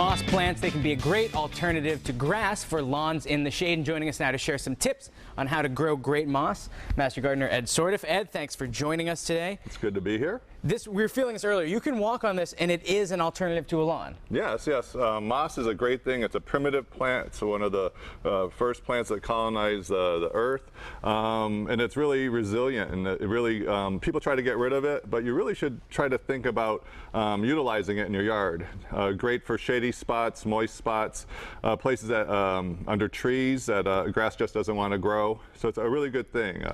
Moss plants, they can be a great alternative to grass for lawns in the shade. And joining us now to share some tips on how to grow great moss, Master Gardener Ed Sourdiffe. Ed, thanks for joining us today. It's good to be here. We were feeling this earlier. You can walk on this, and it is an alternative to a lawn. Yes, yes. Moss is a great thing. It's a primitive plant. It's one of the first plants that colonize the earth, and it's really resilient. And it really, people try to get rid of it, but you really should try to think about utilizing it in your yard. Great for shady spots, moist spots, places that under trees that grass just doesn't want to grow. So it's a really good thing.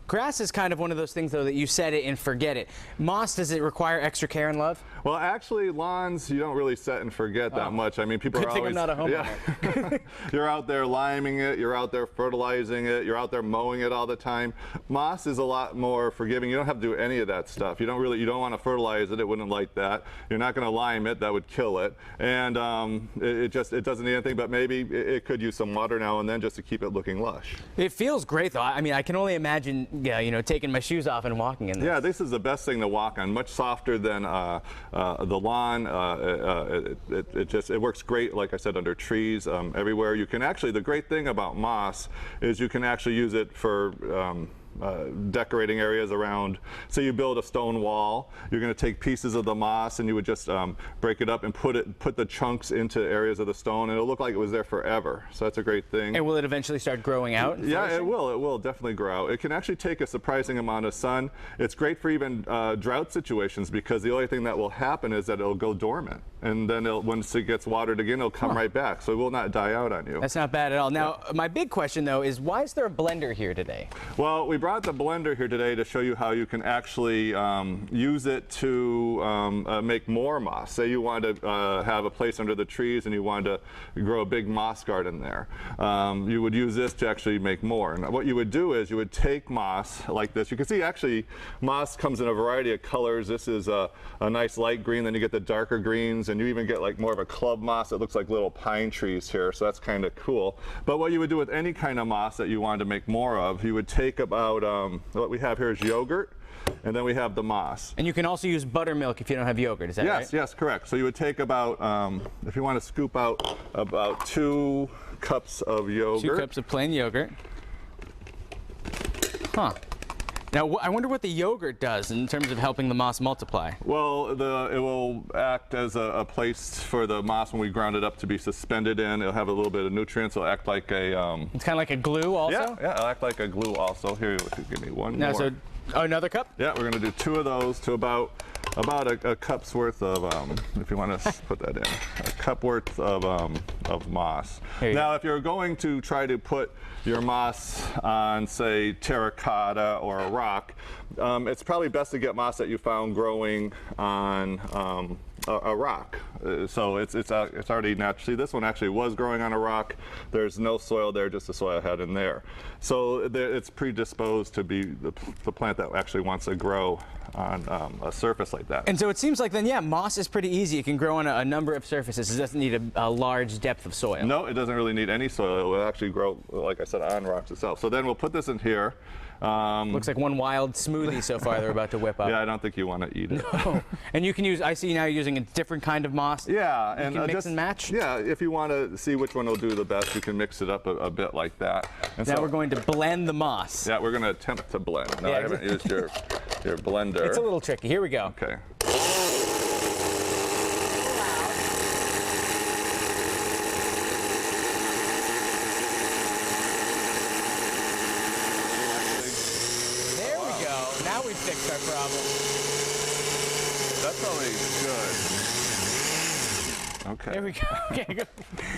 Grass is kind of one of those things, though, that you set it and forget it. Moss, does it require extra care and love? Well, actually, lawns, you don't really set and forget that much. I mean, people are always... I'm not a homeowner. Yeah. You're out there liming it, you're out there fertilizing it, you're out there mowing it all the time. Moss is a lot more forgiving. You don't have to do any of that stuff. You don't want to fertilize it. It wouldn't like that. You're not going to lime it. That would kill it. And it doesn't need anything, but maybe it could use some water now and then just to keep it looking lush. It feels great, though. I mean, I can only imagine, taking my shoes off and walking in this. Yeah, this is the best thing to walk on. Much softer than the lawn. It works great, like I said, under trees, everywhere. You can actually, the great thing about moss is you can actually use it for decorating areas around. Say you build a stone wall, you're going to take pieces of the moss and you would just break it up and put the chunks into areas of the stone, and it'll look like it was there forever. So that's a great thing. And will it eventually start growing out? Yeah, it will. It will definitely grow out. It can actually take a surprising amount of sun. It's great for even drought situations, because the only thing that will happen is that it'll go dormant, and then once it gets watered again, it'll come right back. So it will not die out on you. That's not bad at all. Now, my big question, though, is why is there a blender here today? Well, we brought the blender here today to show you how you can actually use it to make more moss. Say you want to have a place under the trees and you want to grow a big moss garden there. You would use this to actually make more. And what you would do is you would take moss like this. You can see actually moss comes in a variety of colors. This is a nice light green, then you get the darker greens, and you even get like more of a club moss that looks like little pine trees here, so that's kind of cool. But what you would do with any kind of moss that you wanted to make more of, you would take about, what we have here is yogurt, and then we have the moss. And you can also use buttermilk if you don't have yogurt, is that right? Yes, yes, correct. So you would take about, if you want to scoop out about 2 cups of yogurt. 2 cups of plain yogurt. Huh. Now, I wonder what the yogurt does in terms of helping the moss multiply. Well, it will act as a place for the moss when we ground it up to be suspended in. It'll have a little bit of nutrients. It'll act like a... It's kind of like a glue also? Yeah, it'll act like a glue also. Here, give me one more. So, another cup? Yeah, we're going to do 2 of those to about a cup's worth of, if you want to put that in, a cup worth of moss. Now, if you're going to try to put your moss on, say, terracotta or a rock, it's probably best to get moss that you found growing on a rock. So it's already naturally. This one actually was growing on a rock. There's no soil there, just the soil head in there. So it's predisposed to be the plant that actually wants to grow on a surface like that. And so it seems like then, yeah, moss is pretty easy. It can grow on a number of surfaces. It doesn't need a large depth of soil. No, it doesn't really need any soil. It will actually grow, like I said, on rocks itself. So then we'll put this in here. Looks like one wild smoothie so far they're about to whip up. Yeah, I don't think you want to eat it. No. And you can use, I see now you're using a different kind of moss. Yeah. You can mix and match? Yeah, if you want to see which one will do the best, you can mix it up a bit like that. And now we're going to blend the moss. Yeah, we're going to attempt to blend. No, I haven't used your blender. It's a little tricky. Here we go. Okay. Now we've fixed our problem. That's probably good. Okay. There we go. Okay, good.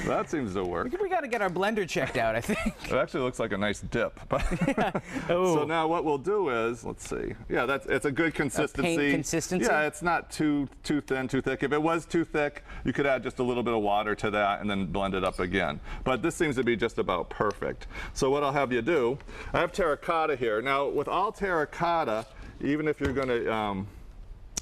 That seems to work. We got to get our blender checked out, I think. It actually looks like a nice dip. Yeah. Oh. So now what we'll do is, let's see. Yeah, it's a good consistency. A paint consistency? Yeah, it's not too thin, too thick. If it was too thick, you could add just a little bit of water to that and then blend it up again. But this seems to be just about perfect. So what I'll have you do, I have terracotta here. Now, with all terracotta, even if you're going to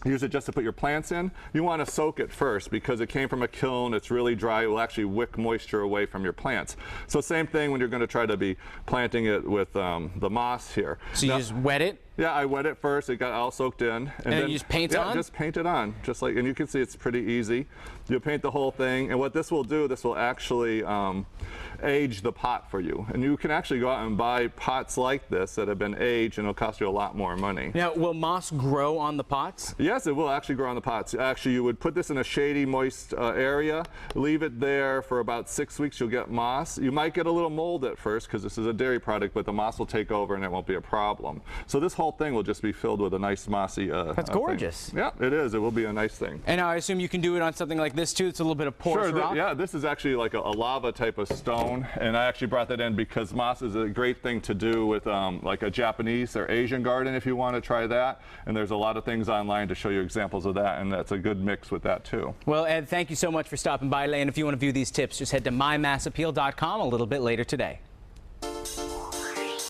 use it just to put your plants in, you want to soak it first because it came from a kiln, it's really dry, it will actually wick moisture away from your plants. So same thing when you're going to try to be planting it with the moss here. So you just wet it? Yeah, I wet it first. It got all soaked in. And then you just paint on? Yeah, just paint it on. Just like, and you can see it's pretty easy. You paint the whole thing, and what this will do, this will actually age the pot for you. And you can actually go out and buy pots like this that have been aged, and it'll cost you a lot more money. Now, will moss grow on the pots? Yes, it will actually grow on the pots. Actually, you would put this in a shady, moist area, leave it there for about 6 weeks, you'll get moss. You might get a little mold at first because this is a dairy product, but the moss will take over and it won't be a problem. So this whole thing will just be filled with a nice mossy That's gorgeous. thing. Yeah, it is. It will be a nice thing. And now I assume you can do it on something like this too. It's a little bit of porous rock. Yeah, this is actually like a lava type of stone, and I actually brought that in because moss is a great thing to do with like a Japanese or Asian garden if you want to try that. And there's a lot of things online to show you examples of that, and that's a good mix with that too. Well, Ed, thank you so much for stopping by today. And if you want to view these tips, just head to mymassappeal.com a little bit later today.